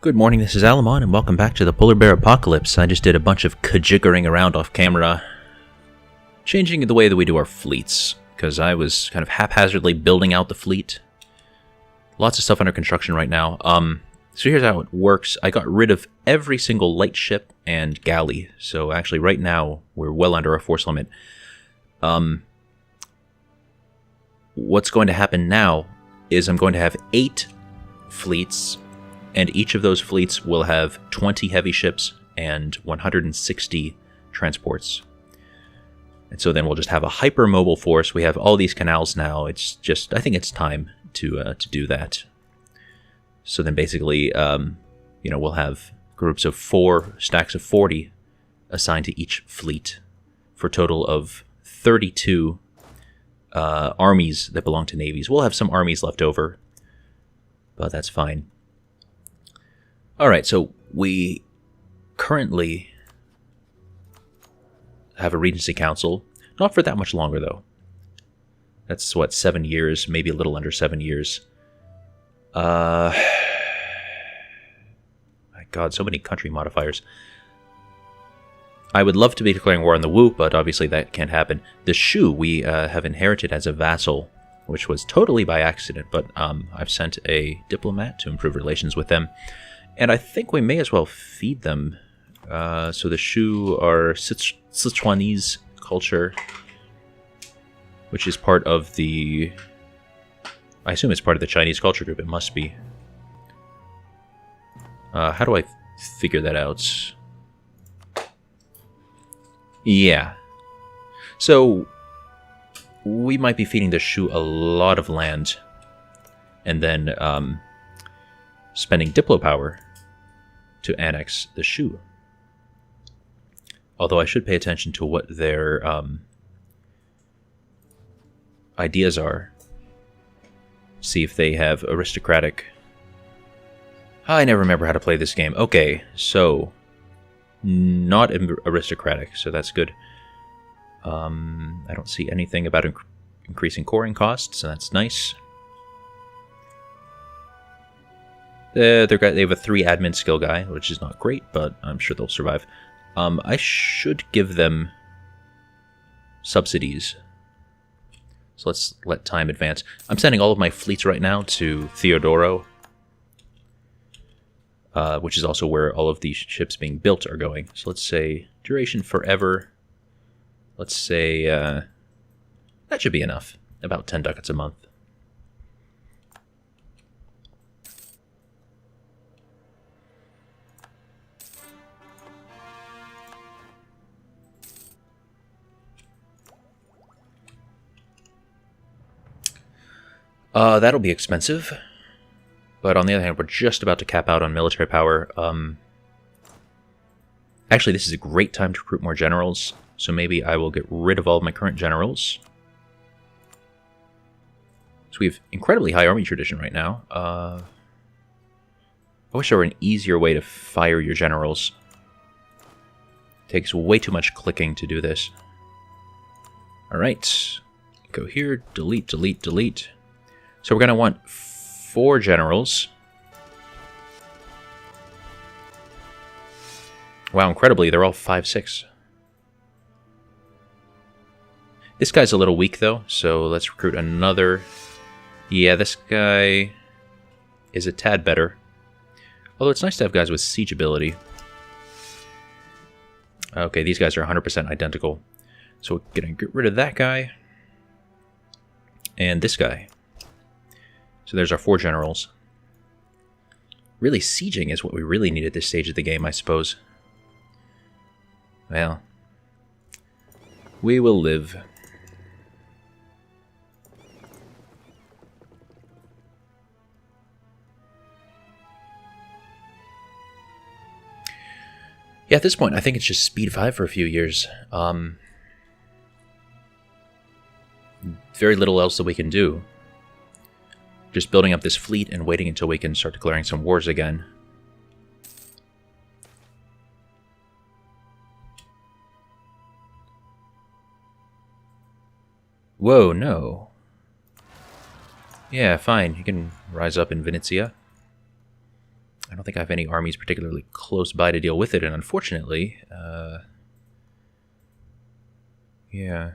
Good morning, this is Alamon, and welcome back to the Polar Bear Apocalypse. I just did a bunch of kajiggering around off camera, changing the way that we do our fleets, because I was kind of haphazardly building out the fleet. Lots of stuff under construction right now. So here's how it works. I got rid of every single light ship and galley, so actually right now we're well under our force limit. What's going to happen now is I'm going to have 8 fleets, and each of those fleets will have 20 heavy ships and 160 transports. And so then we'll just have a hypermobile force. We have all these canals now. It's just, I think it's time to do that. So then basically, we'll have groups of 4 stacks of 40 assigned to each fleet for a total of 32 armies that belong to navies. We'll have some armies left over, but that's fine. Alright, so we currently have a Regency Council. Not for that much longer, though. That's, 7 years, maybe a little under 7 years. My god, so many country modifiers. I would love to be declaring war on the Wu, but obviously that can't happen. The Shu we have inherited as a vassal, which was totally by accident, but I've sent a diplomat to improve relations with them. And I think we may as well feed them. So the Shu are Sichuanese culture, which is part of the... I assume it's part of the Chinese culture group. It must be. How do I figure that out? Yeah. So we might be feeding the Shu a lot of land, and then spending Diplo power to annex the Shu. Although I should pay attention to what their ideas are. See if they have aristocratic... I never remember how to play this game. Okay, so... not aristocratic, so that's good. I don't see anything about increasing coring costs, so that's nice. They have a 3 admin skill guy, which is not great, but I'm sure they'll survive. I should give them subsidies. So let's let time advance. I'm sending all of my fleets right now to Theodoro, which is also where all of these ships being built are going. So let's say duration forever. Let's say that should be enough. About 10 ducats a month. That'll be expensive. But on the other hand, we're just about to cap out on military power. Actually, this is a great time to recruit more generals, so maybe I will get rid of all of my current generals. So we have incredibly high army tradition right now. I wish there were an easier way to fire your generals. It takes way too much clicking to do this. Alright, go here, delete, delete, delete. So we're going to want 4 generals. Wow, incredibly, they're all 5-6. This guy's a little weak, though, so let's recruit another. Yeah, this guy is a tad better. Although it's nice to have guys with siege ability. Okay, these guys are 100% identical. So we're going to get rid of that guy. And this guy. So there's our 4 generals. Really, sieging is what we really need at this stage of the game, I suppose. Well, we will live. Yeah, at this point, I think it's just speed 5 for a few years. Very little else that we can do. Just building up this fleet and waiting until we can start declaring some wars again. Whoa, no. Yeah, fine. You can rise up in Venetia. I don't think I have any armies particularly close by to deal with it, and unfortunately, yeah.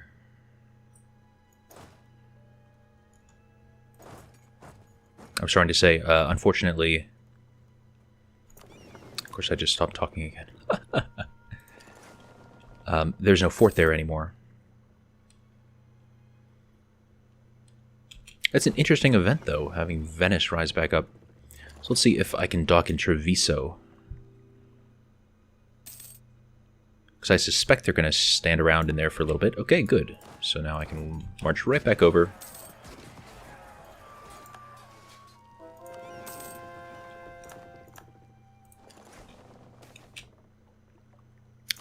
I was trying to say, unfortunately... Of course, I just stopped talking again. There's no fort there anymore. That's an interesting event, though, having Venice rise back up. So let's see if I can dock in Treviso. Because I suspect they're going to stand around in there for a little bit. Okay, good. So now I can march right back over.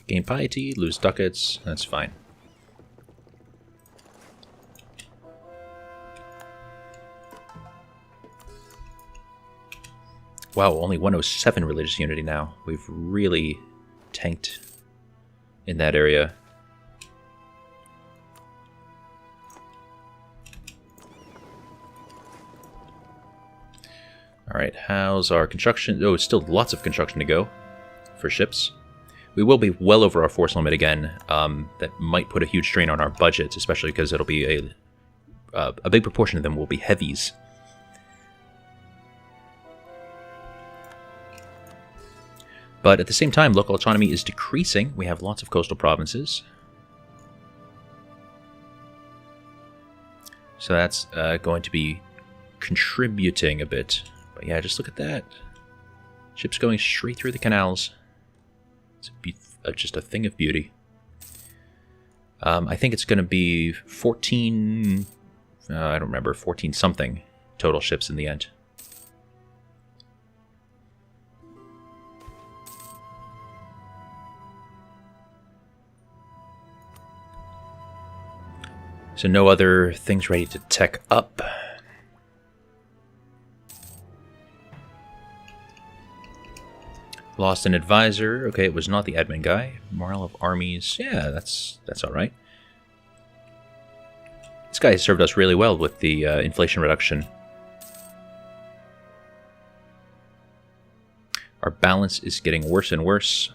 Gain piety, lose ducats, that's fine. Wow, only 107 religious unity now. We've really tanked in that area. Alright, how's our construction? Oh, still lots of construction to go for ships. We will be well over our force limit again. That might put a huge strain on our budget, especially because it'll be a big proportion of them will be heavies. But at the same time, local autonomy is decreasing. We have lots of coastal provinces. So that's going to be contributing a bit. But yeah, just look at that. Ships going straight through the canals. It's just a thing of beauty. I think it's going to be 14... I don't remember, 14-something total ships in the end. So no other things ready to tech up. Lost an advisor. Okay, it was not the admin guy. Morale of armies. Yeah, that's alright. This guy served us really well with the inflation reduction. Our balance is getting worse and worse.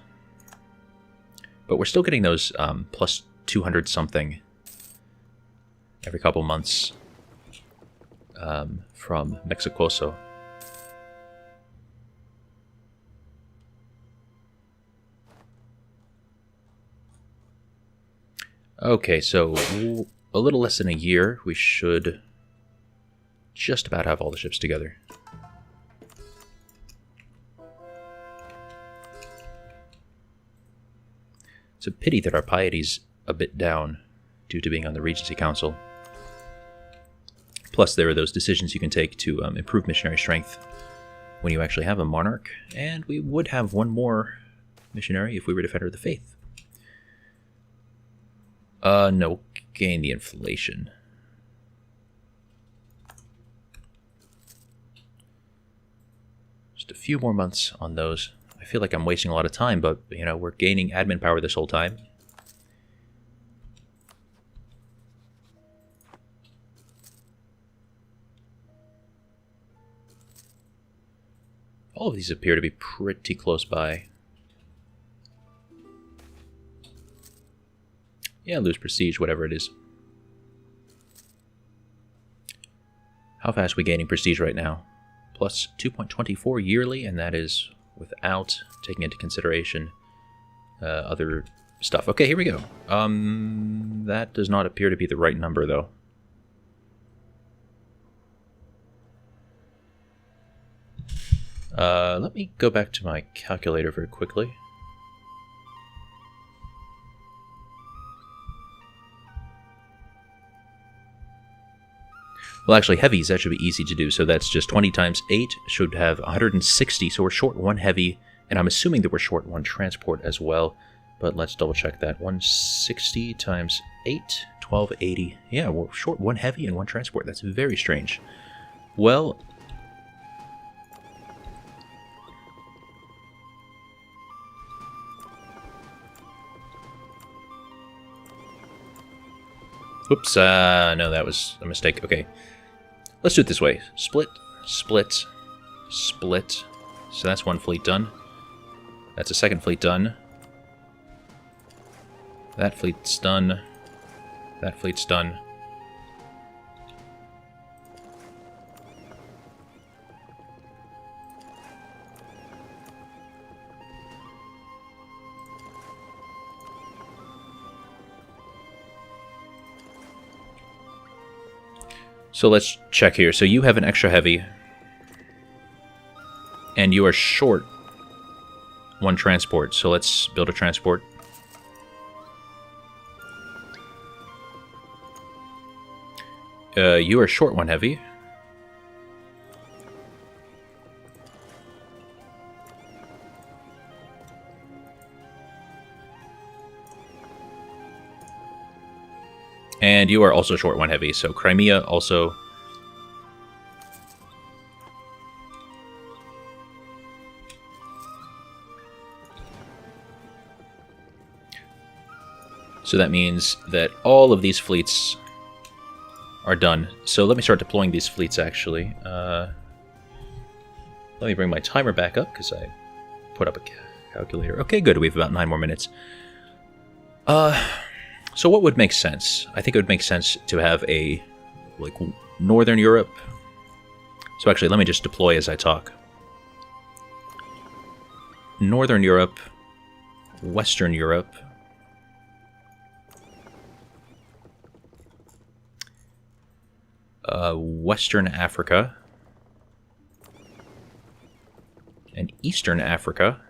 But we're still getting those plus 200 something every couple months from Mexicoso. Okay, so a little less than a year, we should just about have all the ships together. It's a pity that our piety's a bit down due to being on the Regency Council. Plus, there are those decisions you can take to improve missionary strength when you actually have a monarch, and we would have one more missionary if we were Defender of the Faith. No, gain the inflation. Just a few more months on those. I feel like I'm wasting a lot of time, but, you know, we're gaining admin power this whole time. All of these appear to be pretty close by. Yeah, lose prestige, whatever it is. How fast are we gaining prestige right now? Plus 2.24 yearly, and that is without taking into consideration other stuff. Okay, here we go. That does not appear to be the right number, though. Let me go back to my calculator very quickly. Well, actually, heavies, that should be easy to do. So that's just 20 times 8 should have 160. So we're short 1 heavy, and I'm assuming that we're short 1 transport as well. But let's double check that. 160 times 8, 1280. Yeah, we're short 1 heavy and 1 transport. That's very strange. Well... Oops, no, that was a mistake. Okay. Let's do it this way. Split, split, split, So that's one fleet done. That's a second fleet done. That fleet's done. That fleet's done. So let's check here. So you have an extra heavy. And you are short one transport. So let's build a transport. You are short one heavy. And you are also short one heavy, so Crimea also... So that means that all of these fleets are done. So let me start deploying these fleets, actually. Let me bring my timer back up, because I put up a calculator. Okay, good. We have about 9 more minutes. So what would make sense? I think it would make sense to have a, like, Northern Europe. So actually, let me just deploy as I talk. Northern Europe, Western Europe, Western Africa, and Eastern Africa.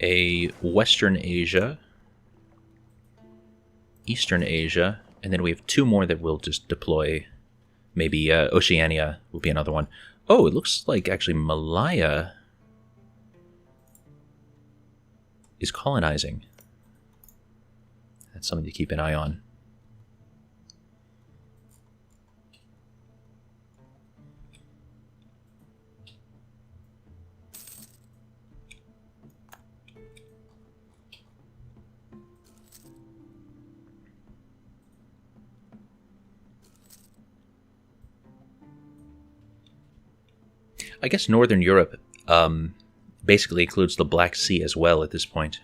A Western Asia, Eastern Asia, and then we have 2 more that we'll just deploy. Maybe Oceania will be another one. Oh, it looks like actually Malaya is colonizing. That's something to keep an eye on. I guess Northern Europe basically includes the Black Sea as well at this point.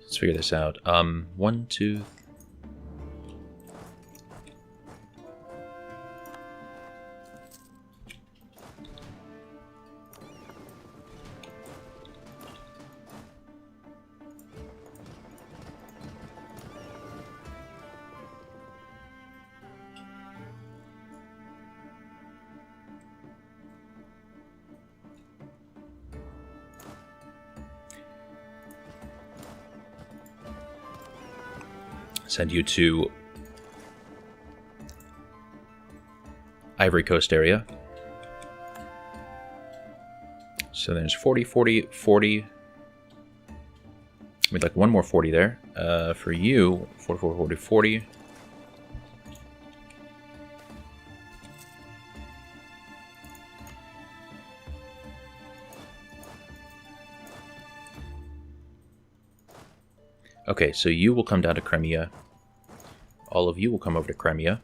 Let's figure this out. 1, 2... Send you to Ivory Coast area. So there's 40, 40, 40. We'd like one more 40 there. For you, 44, 40, 40. Okay, so you will come down to Crimea. All of you will come over to Crimea.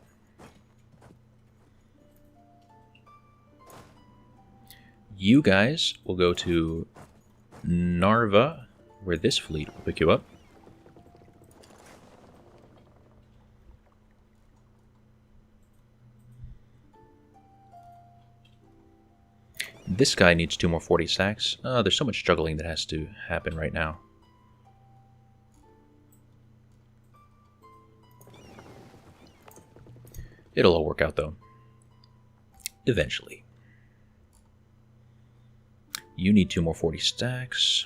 You guys will go to Narva, where this fleet will pick you up. This guy needs 2 more 40 stacks. There's so much juggling that has to happen right now. It'll all work out, though. Eventually. You need 2 more 40 stacks.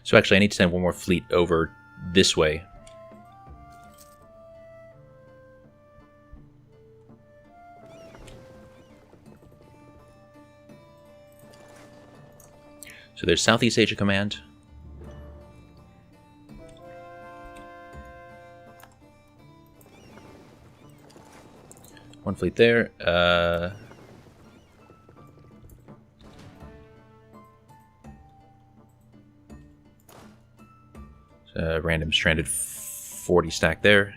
So actually, I need to send one more fleet over this way. So there's Southeast Asia Command. One fleet there. Random stranded 40 stack there.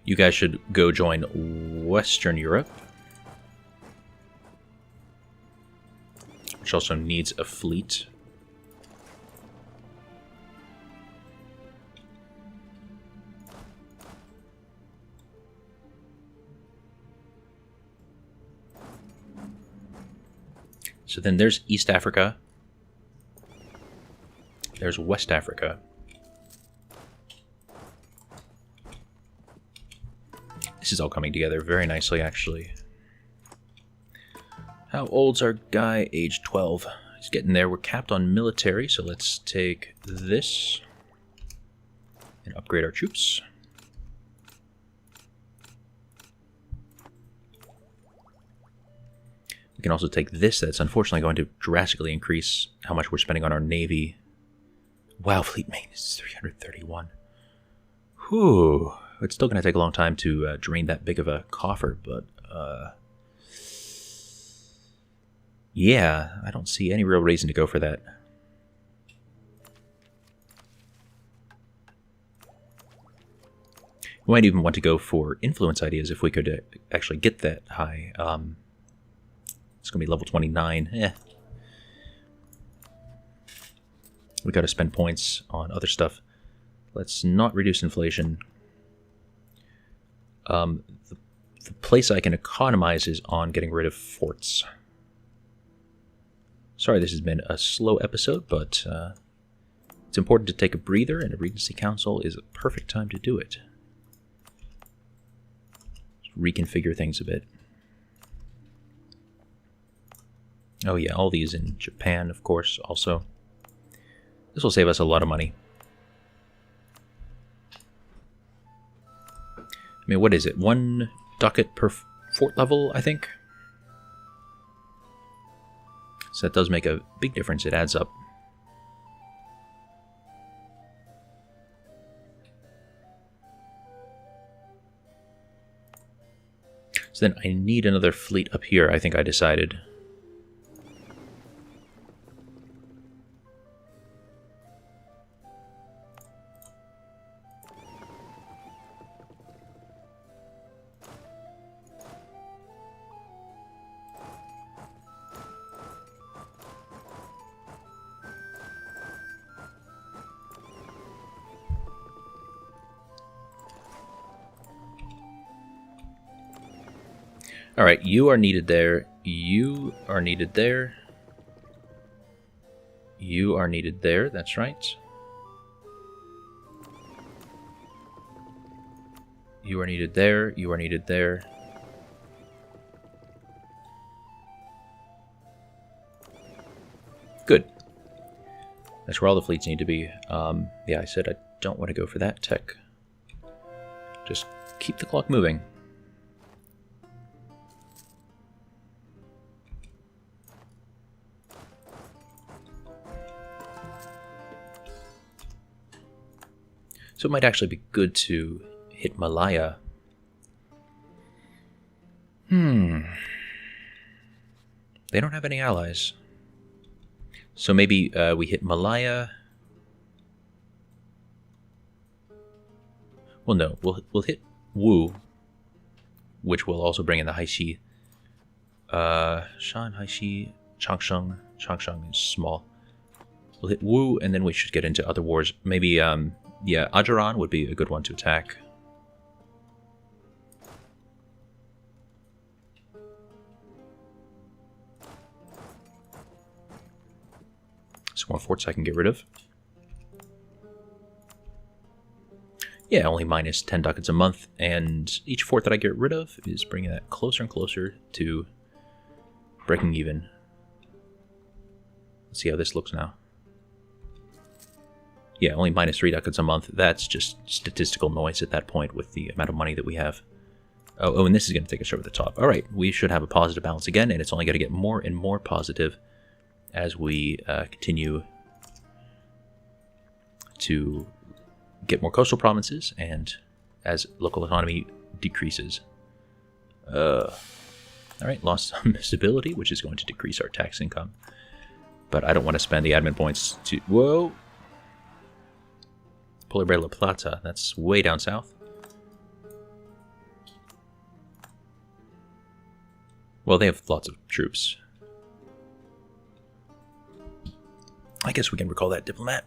You guys should go join Western Europe, which also needs a fleet. So then there's East Africa. There's West Africa. This is all coming together very nicely, actually. How old's our guy? Age 12. He's getting there. We're capped on military, so let's take this and upgrade our troops. We can also take this. That's unfortunately going to drastically increase how much we're spending on our navy. Wow, fleet maintenance is 331. Whew. It's still going to take a long time to drain that big of a coffer, but yeah, I don't see any real reason to go for that. We might even want to go for influence ideas if we could actually get that high. It's going to be level 29. We got to spend points on other stuff. Let's not reduce inflation. The place I can economize is on getting rid of forts. Sorry this has been a slow episode, but it's important to take a breather, and a Regency Council is a perfect time to do it. Just reconfigure things a bit. Oh yeah, all these in Japan, of course, also. This will save us a lot of money. I mean, what is it? 1 ducat per fort level, I think? So that does make a big difference. It adds up. So then I need another fleet up here, I think I decided. Alright, you are needed there. You are needed there. You are needed there, that's right. You are needed there. You are needed there. Good. That's where all the fleets need to be. Yeah, I said I don't want to go for that tech. Just keep the clock moving. So it might actually be good to hit Malaya. They don't have any allies. So maybe we hit Malaya. Well, no, we'll hit Wu, which will also bring in the Haixi. Shan, Haixi, Changsheng. Changsheng is small. We'll hit Wu, and then we should get into other wars. Maybe, yeah, Ajaran would be a good one to attack. Some more forts I can get rid of. Yeah, only minus 10 ducats a month, and each fort that I get rid of is bringing that closer and closer to breaking even. Let's see how this looks now. Yeah, only minus 3 ducats a month. That's just statistical noise at that point with the amount of money that we have. Oh, and this is going to take us over the top. All right, we should have a positive balance again, and it's only going to get more and more positive as we continue to get more coastal provinces and as local economy decreases. All right, lost some stability, which is going to decrease our tax income. But I don't want to spend the admin points to... Whoa! Polar Bear La Plata, that's way down south. Well, they have lots of troops. I guess we can recall that diplomat.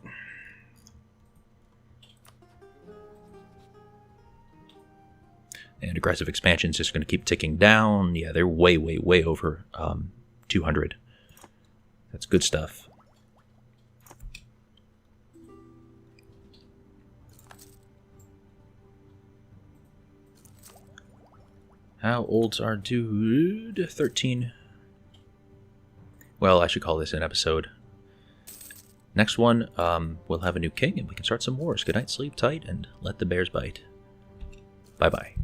And aggressive expansion is just going to keep ticking down. Yeah, they're way, way, way over 200. That's good stuff. How old's our dude? 13. Well, I should call this an episode. Next one, we'll have a new king and we can start some wars. Good night, sleep tight, and let the bears bite. Bye-bye.